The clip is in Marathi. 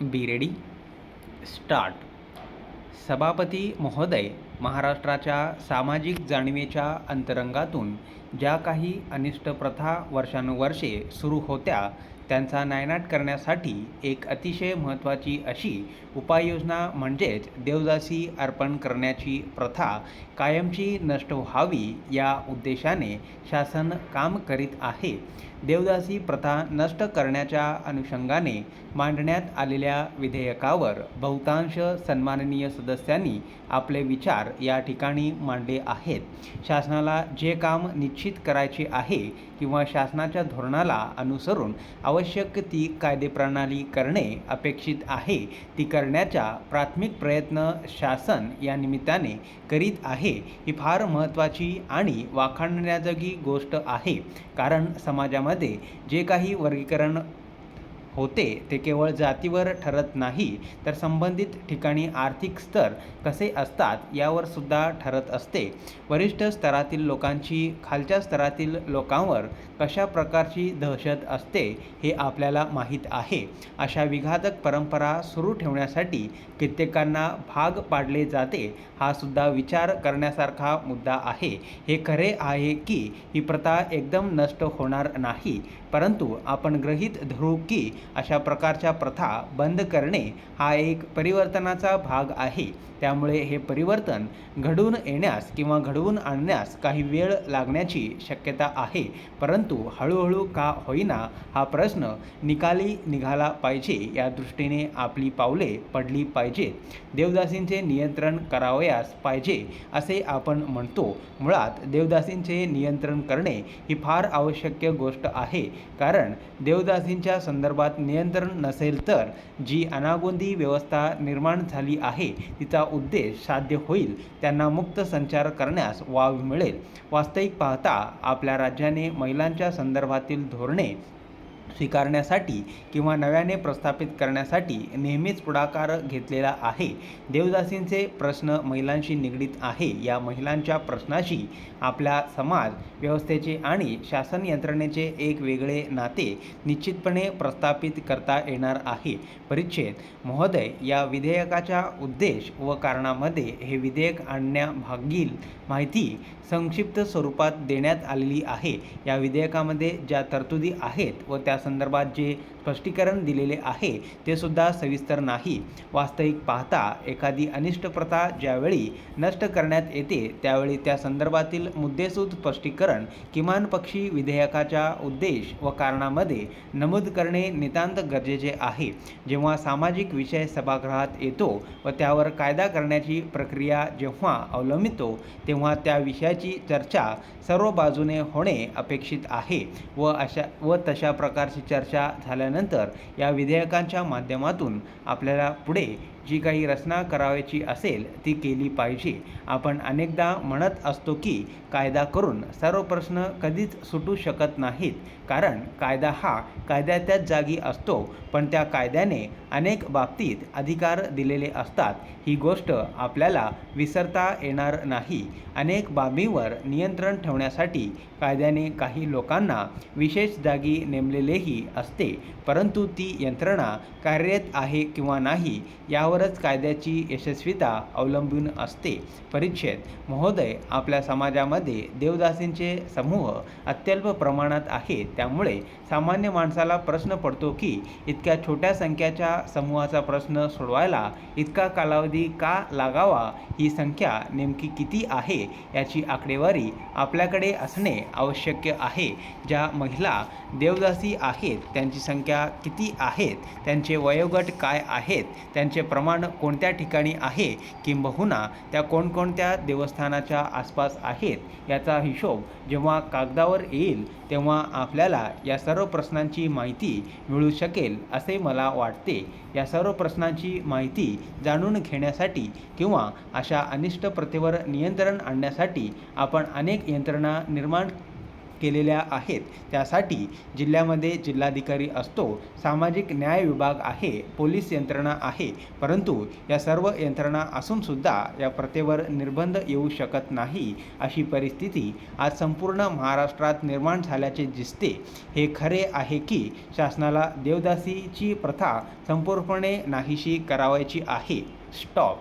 Be ready start. सभापती महोदय, महाराष्ट्राच्या सामाजिक जाणीवेच्या अंतरंगातून ज्या काही अनिष्ट प्रथा वर्षानुवर्षे सुरू होत्या त्यांचा नायनाट करण्यासाठी एक अतिशय महत्त्वाची अशी उपाययोजना म्हणजेच देवदासी अर्पण करण्याची प्रथा कायमची नष्ट व्हावी या उद्देशाने शासन काम करीत आहे. देवदासी प्रथा नष्ट करण्याच्या अनुषंगाने मांडण्यात आलेल्या विधेयकावर बहुतांश सन्माननीय सदस्यांनी आपले विचार या ठिकाणी मांडले आहेत. शासनाला जे काम निश्चित करायचे आहे किंवा शासनाच्या धोरणाला अनुसरून आवश्यक ती कायदेप्रणाली करणे अपेक्षित आहे ती करण्याचा प्राथमिक प्रयत्न शासन या निमित्ताने करीत आहे. ही फार महत्त्वाची आणि वाखाणण्याजोगी गोष्ट आहे, कारण समाजामध्ये जे काही वर्गीकरण होते ते केवळ जातीवर ठरत नाही तर संबंधित ठिकाणी आर्थिक स्तर कसे असतात यावर सुद्धा ठरत असते. वरिष्ठ स्तरातील लोकांची खालच्या स्तरातील लोकांवर कशा प्रकारची दहशत असते हे आपल्याला माहीत आहे. अशा विघातक परंपरा सुरू ठेवण्यासाठी कित्येकांना भाग पाडले जाते हा सुद्धा विचार करण्यासारखा मुद्दा आहे. हे खरे आहे की ही प्रथा एकदम नष्ट होणार नाही, परंतु आपण गृहीत धरू की अशा प्रकारच्या प्रथा बंद करणे हा एक परिवर्तनाचा भाग आहे. त्यामुळे हे परिवर्तन घडून येण्यास किंवा घडवून आणण्यास काही वेळ लागण्याची शक्यता आहे, परंतु हळूहळू का होईना हा प्रश्न निकाली निघाला पाहिजे या दृष्टीने आपली पावले पडली पाहिजेत. देवदासींचे नियंत्रण करावयास पाहिजे असे आपण म्हणतो. मुळात देवदासींचे नियंत्रण करणे ही फार आवश्यक गोष्ट आहे, कारण देवदासींच्या संदर्भात नियंत्रण नसेल तर जी अनागोंदी व्यवस्था निर्माण झाली आहे तिचा उद्देश साध्य होईल, त्यांना मुक्त संचार करण्यास वाव मिळेल. वास्तविक पाहता आपल्या राज्याने महिलांच्या संदर्भातील धोरणे स्वीकारण्यासाठी किंवा नव्याने प्रस्थापित करण्यासाठी नेहमीच पुढाकार घेतलेला आहे. देवदासींचे प्रश्न महिलांशी निगडीत आहे. या महिलांच्या प्रश्नाशी आपल्या समाज व्यवस्थेचे आणि शासन यंत्रणेचे एक वेगळे नाते निश्चितपणे प्रस्थापित करता येणार आहे. परिच्छेद महोदय, या विधेयकाच्या उद्देश व कारणामध्ये हे विधेयक आणण्यामागील माहिती संक्षिप्त स्वरूपात देण्यात आलेली आहे. या विधेयकामध्ये ज्या तरतुदी आहेत व त्या संदर्भात जे स्पष्टीकरण दिलेले आहे ते सुद्धा सविस्तर नाही. वास्तविक पाहता एखादी अनिष्ट प्रथा ज्यावेळी नष्ट करण्यात येते त्यावेळी त्या संदर्भातील मुद्देसूद स्पष्टीकरण किमान पक्षी विधेयकाच्या उद्देश व कारणामध्ये नमूद करणे नितांत गरजेचे आहे. जेव्हा सामाजिक विषय सभागृहात येतो व त्यावर कायदा करण्याची प्रक्रिया जेव्हा अवलंबितो तेव्हा त्या विषयाची चर्चा सर्व बाजूने होणे अपेक्षित आहे व तशा प्रकारची चर्चा झाल्यानंतर या विधेयकांच्या माध्यमातून आपल्याला पुढे जी काही रचना करावयाची असेल ती केली पाहिजे. आपण अनेकदा म्हणत असतो की कायदा करून सर्व प्रश्न कधीच सुटू शकत नाहीत, कारण कायदा हा कायद्याच्याच जागी असतो, पण त्या कायद्याने अनेक बाबतीत अधिकार दिलेले असतात. ही गोष्ट आपल्याला विसरता येणार नाही. अनेक बाबींवर नियंत्रण ठेवण्यासाठी कायद्याने काही लोकांना विशेष जागी नेमलेलेही असते, परंतु ती यंत्रणा कार्यरत आहे किंवा नाही यावरच कायद्याची यशस्वीता अवलंबून असते. परिच्छेद महोदय, आपल्या समाजामध्ये देवदासींचे समूह अत्यल्प प्रमाणात आहेत. त्यामुळे सामान्य माणसाला प्रश्न पडतो की इतक्या छोट्या संख्येच्या समूहाचा प्रश्न सोडवायला इतका कालावधी का लागावा. ही संख्या नेमकी किती आहे याची आकडेवारी आपल्याकडे असणे आवश्यक आहे. ज्या महिला देवदासी आहेत त्यांची संख्या किती आहेत, त्यांचे वयोगट काय आहेत, त्यांचे प्रमाण कोणत्या ठिकाणी आहे, किंबहुना त्या कोणकोणत्या देवस्थानाच्या आसपास आहेत याचा हिशोब जेव्हा कागदावर येईल तेव्हा आपल्याला या सर्व प्रश्नांची माहिती मिळू शकेल असे मला वाटते. या सर्व प्रश्नांची माहिती जाणून घेण्यासाठी किंवा अशा अनिष्ट प्रथेवर नियंत्रण आणण्यासाठी आपण अनेक यंत्रणा निर्माण केलेल्या आहेत. त्यासाठी जिल्ह्यामध्ये जिल्हाधिकारी असतो, सामाजिक न्याय विभाग आहे, पोलीस यंत्रणा आहे, परंतु या सर्व यंत्रणा असूनसुद्धा या प्रथेवर निर्बंध येऊ शकत नाही अशी परिस्थिती आज संपूर्ण महाराष्ट्रात निर्माण झाल्याचे दिसते. हे खरे आहे की शासनाला देवदासीची प्रथा संपूर्णपणे नाहीशी करावयाची आहे. स्टॉप.